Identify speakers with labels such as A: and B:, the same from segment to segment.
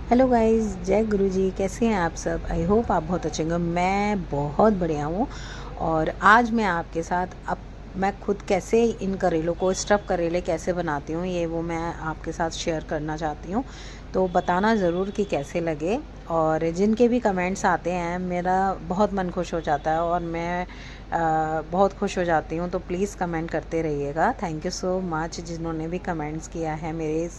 A: Hello guys, जय गुरु जी। कैसे हैं आप सब? आई होप आप बहुत अच्छे होंगे। मैं बहुत बढ़िया हूँ। और आज मैं आपके साथ अब मैं खुद कैसे इन करेलों को स्टफ़ करेले कैसे बनाती हूँ, ये वो मैं आपके साथ शेयर करना चाहती हूँ। तो बताना ज़रूर कि कैसे लगे। और जिनके भी कमेंट्स आते हैं मेरा बहुत मन खुश हो जाता है और मैं बहुत खुश हो जाती हूँ। तो प्लीज़ कमेंट करते रहिएगा। थैंक यू सो मच जिन्होंने भी कमेंट्स किया है मेरे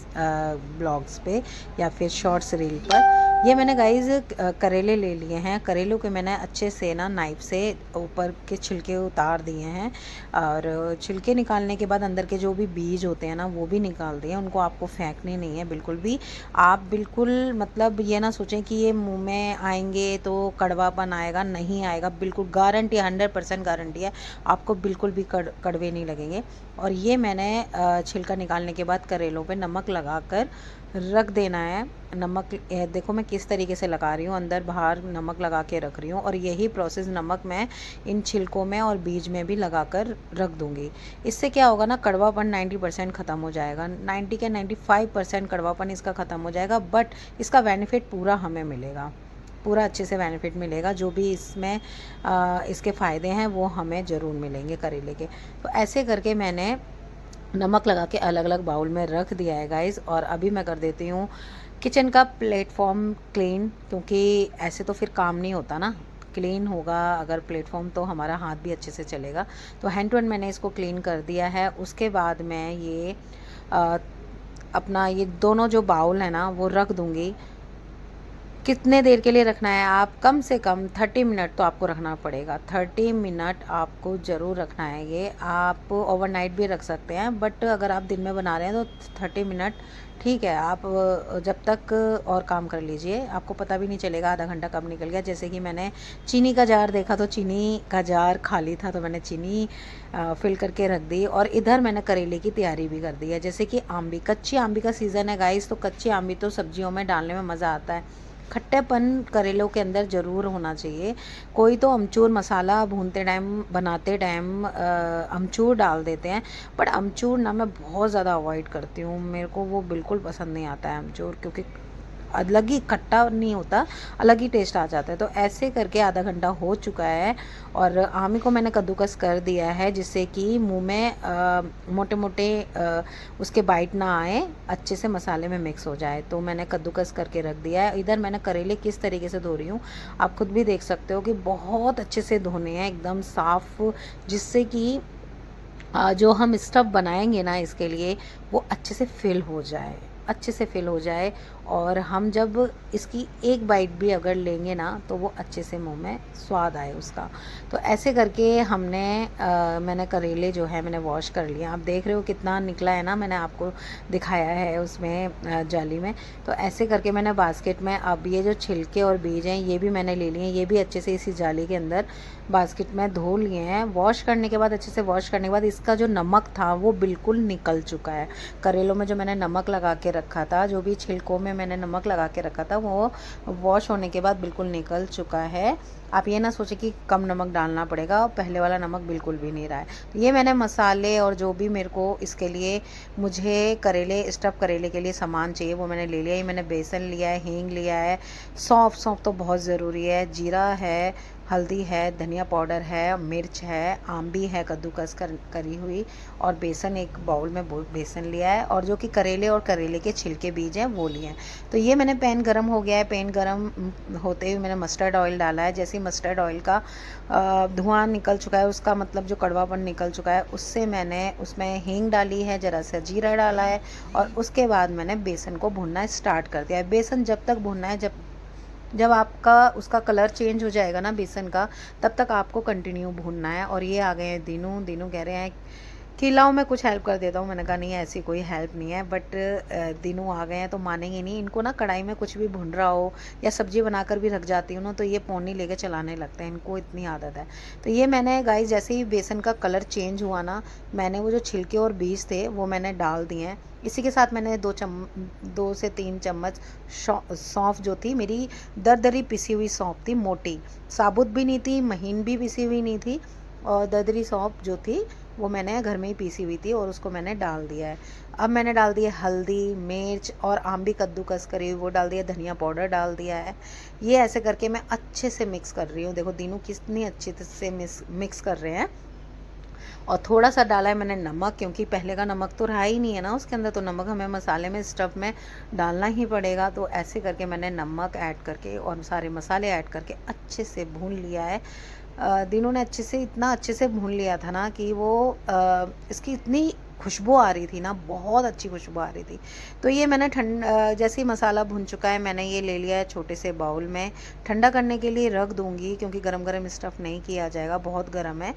A: ब्लॉग्स पे या फिर शॉर्ट्स रील पर। ये मैंने गाइज करेले ले लिए हैं। करेलों के मैंने अच्छे से ना नाइफ़ से ऊपर के छिलके उतार दिए हैं। और छिलके निकालने के बाद अंदर के जो भी बीज होते हैं ना वो भी निकाल दिए। उनको आपको फेंकने नहीं है बिल्कुल भी। आप बिल्कुल मतलब ये ना सोचें कि ये मुंह में आएंगे तो कड़वापन आएगा, नहीं आएगा। बिल्कुल गारंटी, 100% गारंटी है। आपको बिल्कुल भी कड़वे नहीं लगेंगे। और ये मैंने छिलका निकालने के बाद करेलों पे नमक लगा कर रख देना है। नमक देखो मैं किस तरीके से लगा रही हूँ, अंदर बाहर नमक लगा के रख रही हूँ। और यही प्रोसेस नमक मैं इन छिलकों में और बीज में भी लगा कर रख दूँगी। इससे क्या होगा ना, कड़वापन 90% ख़त्म हो जाएगा। 90 के 95% कड़वापन इसका ख़त्म हो जाएगा। बट इसका बेनिफिट पूरा हमें मिलेगा, पूरा अच्छे से बेनिफिट मिलेगा। जो भी इसमें इसके फ़ायदे हैं वो हमें ज़रूर मिलेंगे करेले के। तो ऐसे करके मैंने नमक लगा के अलग अलग बाउल में रख दिया है गाइस। और अभी मैं कर देती हूँ किचन का प्लेटफॉर्म क्लीन, क्योंकि ऐसे तो फिर काम नहीं होता ना। क्लीन होगा अगर प्लेटफॉर्म तो हमारा हाथ भी अच्छे से चलेगा। तो हैंड टू हैंड मैंने इसको क्लीन कर दिया है। उसके बाद मैं ये अ, अपना ये दोनों जो बाउल है ना वो रख दूँगी। कितने देर के लिए रखना है? आप कम से कम 30 मिनट तो आपको रखना पड़ेगा। 30 मिनट आपको ज़रूर रखना है। ये आप ओवरनाइट भी रख सकते हैं, बट अगर आप दिन में बना रहे हैं तो 30 मिनट ठीक है। आप जब तक और काम कर लीजिए, आपको पता भी नहीं चलेगा आधा घंटा कब निकल गया। जैसे कि मैंने चीनी का जार देखा तो चीनी का जार खाली था तो मैंने चीनी फिल करके रख दी। और इधर मैंने करेले की तैयारी भी कर दी है। जैसे कि आम्बी, कच्ची आम्बी का सीज़न है गाइस, तो कच्ची आम्बी तो सब्जियों में डालने में मज़ा आता है। खट्टेपन करेलों के अंदर ज़रूर होना चाहिए। कोई तो अमचूर मसाला भूनते टाइम, बनाते टाइम अमचूर डाल देते हैं। बट अमचूर ना मैं बहुत ज़्यादा अवॉइड करती हूँ। मेरे को वो बिल्कुल पसंद नहीं आता है अमचूर, क्योंकि अलग ही खट्टा नहीं होता, अलग ही टेस्ट आ जाता है। तो ऐसे करके आधा घंटा हो चुका है। और आमी को मैंने कद्दूकस कर दिया है जिससे कि मुंह में मोटे मोटे उसके बाइट ना आए, अच्छे से मसाले में मिक्स हो जाए। तो मैंने कद्दूकस करके रख दिया है। इधर मैंने करेले किस तरीके से धो रही हूँ आप खुद भी देख सकते हो कि बहुत अच्छे से धोने हैं, एकदम साफ़, जिससे कि जो हम स्टफ़ बनाएंगे ना इसके लिए वो अच्छे से फिल हो जाए, अच्छे से फिल हो जाए। और हम जब इसकी एक बाइट भी अगर लेंगे ना तो वो अच्छे से मुंह में स्वाद आए उसका। तो ऐसे करके मैंने करेले जो है मैंने वॉश कर लिया। आप देख रहे हो कितना निकला है ना, मैंने आपको दिखाया है उसमें जाली में। तो ऐसे करके मैंने बास्केट में, अब ये जो छिलके और बीज हैं ये भी मैंने ले लिए हैं। ये भी अच्छे से इसी जाली के अंदर बास्केट में धो लिए हैं। वॉश करने के बाद, अच्छे से वॉश करने के बाद इसका जो नमक था वो बिल्कुल निकल चुका है। करेलों में जो मैंने नमक लगा के रखा था, जो भी छिलकों में मैंने नमक लगा के रखा था, वो वॉश होने के बाद बिल्कुल निकल चुका है। आप ये ना सोचें कि कम नमक डालना पड़ेगा, पहले वाला नमक बिल्कुल भी नहीं रहा है। तो ये मैंने मसाले और जो भी मेरे को इसके लिए, मुझे करेले स्टफ़ करेले के लिए सामान चाहिए वो मैंने ले लिया। ये मैंने बेसन लिया है, हींग लिया है, सौंफ, सौंफ तो बहुत ज़रूरी है, जीरा है, हल्दी है, धनिया पाउडर है, मिर्च है, आम्बी है कद्दूकस करी हुई, और बेसन, एक बाउल में बेसन लिया है। और जो कि करेले और करेले के छिलके बीज हैं वो लिए हैं। तो ये मैंने पैन गरम हो गया है, पैन गरम होते हुए मैंने मस्टर्ड ऑयल डाला है। जैसे ही मस्टर्ड ऑयल का धुआं निकल चुका है, उसका मतलब जो कड़वापन निकल चुका है, उससे मैंने उसमें हींग डाली है, ज़रा सा जीरा डाला है। और उसके बाद मैंने बेसन को भूनना स्टार्ट कर दिया है। बेसन जब तक भूनना है, जब जब आपका उसका कलर चेंज हो जाएगा ना बेसन का, तब तक आपको कंटिन्यू भूनना है। और ये आ गए हैं दीनू। दीनू कह रहे हैं कि लाओ मैं कुछ हेल्प कर देता हूँ। मैंने कहा नहीं, ऐसी कोई हेल्प नहीं है। बट दीनू आ गए हैं तो मानेंगे नहीं। इनको ना कढ़ाई में कुछ भी भुन रहा हो या सब्जी बनाकर भी रख जाती हूँ ना तो ये पौनी लेके चलाने लगते हैं, इनको इतनी आदत है। तो ये मैंने गाइस, जैसे ही बेसन का कलर चेंज हुआ ना, मैंने वो जो छिलके और बीज थे वो मैंने डाल दिए हैं। इसी के साथ मैंने 2 से 3 चम्मच सौंफ, जो थी मेरी दरदरी पिसी हुई सौंफ थी, मोटी, साबुत भी नहीं थी, महीन भी पिसी हुई नहीं थी, और दरदरी सौंफ जो थी वो मैंने घर में ही पीसी हुई थी और उसको मैंने डाल दिया है। अब मैंने डाल दिया हल्दी, मिर्च और आम भी कद्दूकस करी हुई वो डाल दिया, धनिया पाउडर डाल दिया है। ये ऐसे करके मैं अच्छे से मिक्स कर रही हूँ। देखो तीनों कितनी अच्छे से मिक्स कर रहे हैं। और थोड़ा सा डाला है मैंने नमक, क्योंकि पहले का नमक तो रहा ही नहीं है ना उसके अंदर, तो नमक हमें मसाले में स्टफ में डालना ही पड़ेगा। तो ऐसे करके मैंने नमक ऐड करके और सारे मसाले ऐड करके अच्छे से भून लिया है। दिनों ने इतना अच्छे से भून लिया था ना कि वो इसकी इतनी खुशबू आ रही थी ना, बहुत अच्छी खुशबू आ रही थी। तो ये मैंने जैसे ही मसाला भुन चुका है, मैंने ये ले लिया है छोटे से बाउल में, ठंडा करने के लिए रख दूँगी, क्योंकि गरम गरम स्टफ़ नहीं किया जाएगा, बहुत गर्म है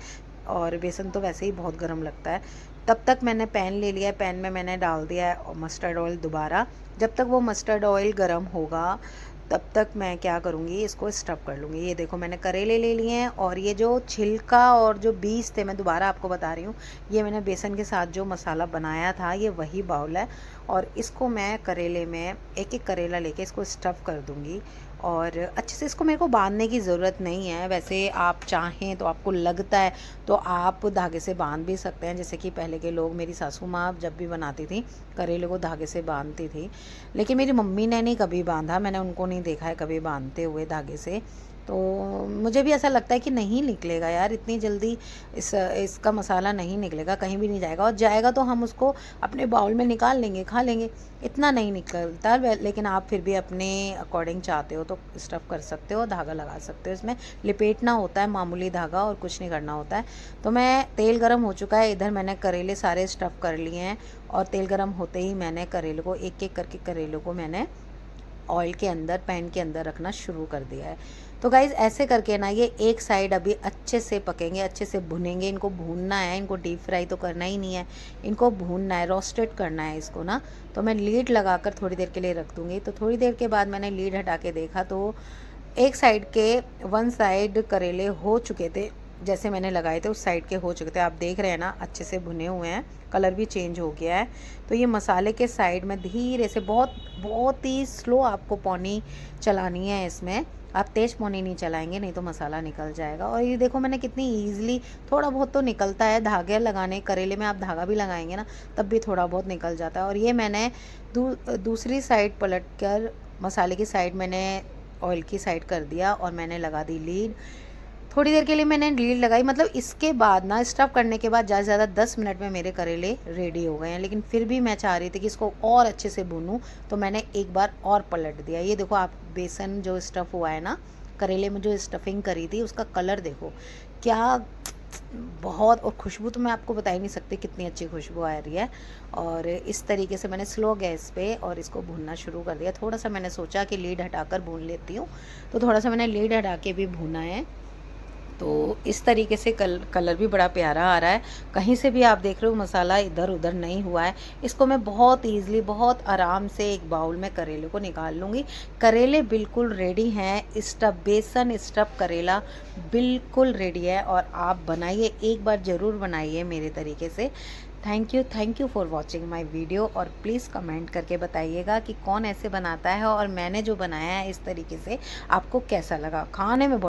A: और बेसन तो वैसे ही बहुत गर्म लगता है। तब तक मैंने पैन ले लिया है, पैन में मैंने डाल दिया है मस्टर्ड ऑयल दोबारा। जब तक वो मस्टर्ड ऑयल गर्म होगा तब तक मैं क्या करूँगी, इसको स्टफ़ कर लूँगी। ये देखो मैंने करेले ले लिए हैं और ये जो छिलका और जो बीज थे, मैं दोबारा आपको बता रही हूँ, ये मैंने बेसन के साथ जो मसाला बनाया था, ये वही बाउल है। और इसको मैं करेले में एक एक करेला लेके इसको स्टफ़ कर दूँगी और अच्छे से इसको मेरे को बांधने की ज़रूरत नहीं है। वैसे आप चाहें तो, आपको लगता है तो आप धागे से बांध भी सकते हैं, जैसे कि पहले के लोग, मेरी सासू माँ जब भी बनाती थी करेले को धागे से बांधती थी। लेकिन मेरी मम्मी ने नहीं कभी बांधा, मैंने उनको नहीं देखा है कभी बांधते हुए धागे से। तो मुझे भी ऐसा लगता है कि नहीं निकलेगा यार इतनी जल्दी, इसका मसाला नहीं निकलेगा, कहीं भी नहीं जाएगा, और जाएगा तो हम उसको अपने बाउल में निकाल लेंगे, खा लेंगे, इतना नहीं निकलता। लेकिन आप फिर भी अपने अकॉर्डिंग चाहते हो तो स्टफ़ कर सकते हो, धागा लगा सकते हो, इसमें लिपेटना होता है मामूली धागा और कुछ नहीं करना होता है। तो मैं, तेल गरम हो चुका है, इधर मैंने करेले सारे स्टफ़ कर लिए हैं और तेल गरम होते ही मैंने करेले को एक एक करके करेलों को मैंने ऑयल के अंदर, पैन के अंदर रखना शुरू कर दिया है। तो गाइज़ ऐसे करके ना ये एक साइड अभी अच्छे से पकेंगे, अच्छे से भुनेंगे। इनको भूनना है, इनको डीप फ्राई तो करना ही नहीं है, इनको भूनना है, रोस्टेड करना है इसको ना। तो मैं लीड लगाकर थोड़ी देर के लिए रख दूँगी। तो थोड़ी देर के बाद मैंने लीड हटा के देखा तो एक साइड के, वन साइड करेले हो चुके थे, जैसे मैंने लगाए थे उस साइड के हो चुके थे। आप देख रहे हैं ना, अच्छे से भुने हुए हैं, कलर भी चेंज हो गया है। तो ये मसाले के साइड में धीरे से, बहुत बहुत ही स्लो आपको पौनी चलानी है इसमें, आप तेज़ पौनी नहीं चलाएंगे नहीं तो मसाला निकल जाएगा। और ये देखो मैंने कितनी ईज़िली, थोड़ा बहुत तो निकलता है, धागे लगाने, करेले में आप धागा भी लगाएंगे ना तब भी थोड़ा बहुत निकल जाता है। और ये मैंने दूसरी साइड पलट कर, मसाले की साइड मैंने ऑयल की साइड कर दिया और मैंने लगा दी लीड। थोड़ी देर के लिए मैंने लीड लगाई, मतलब इसके बाद ना, स्टफ़ करने के बाद ज़्यादा से ज़्यादा 10 मिनट में मेरे करेले रेडी हो गए हैं। लेकिन फिर भी मैं चाह रही थी कि इसको और अच्छे से भूनूं, तो मैंने एक बार और पलट दिया। ये देखो आप, बेसन जो स्टफ़ हुआ है ना, करेले में जो स्टफिंग करी थी उसका कलर देखो क्या, बहुत, और खुशबू तो मैं आपको बता ही नहीं सकती कितनी अच्छी खुशबू आ रही है। और इस तरीके से मैंने स्लो गैस पे और इसको भूनना शुरू कर दिया। थोड़ा सा मैंने सोचा कि लीड हटाकर भून लेती हूँ, तो थोड़ा सा मैंने लीड हटा के भी भूना है। तो इस तरीके से कलर भी बड़ा प्यारा आ रहा है। कहीं से भी आप देख रहे हो मसाला इधर उधर नहीं हुआ है। इसको मैं बहुत ईज़िली, बहुत आराम से एक बाउल में करेले को निकाल लूँगी। करेले बिल्कुल रेडी हैं, स्टफ़, बेसन स्टफ़ करेला बिल्कुल रेडी है। और आप बनाइए, एक बार ज़रूर बनाइए मेरे तरीके से। Thank you for watching my video. और प्लीज़ कमेंट करके बताइएगा कि कौन ऐसे बनाता है और मैंने जो बनाया है इस तरीके से आपको कैसा लगा। खाने में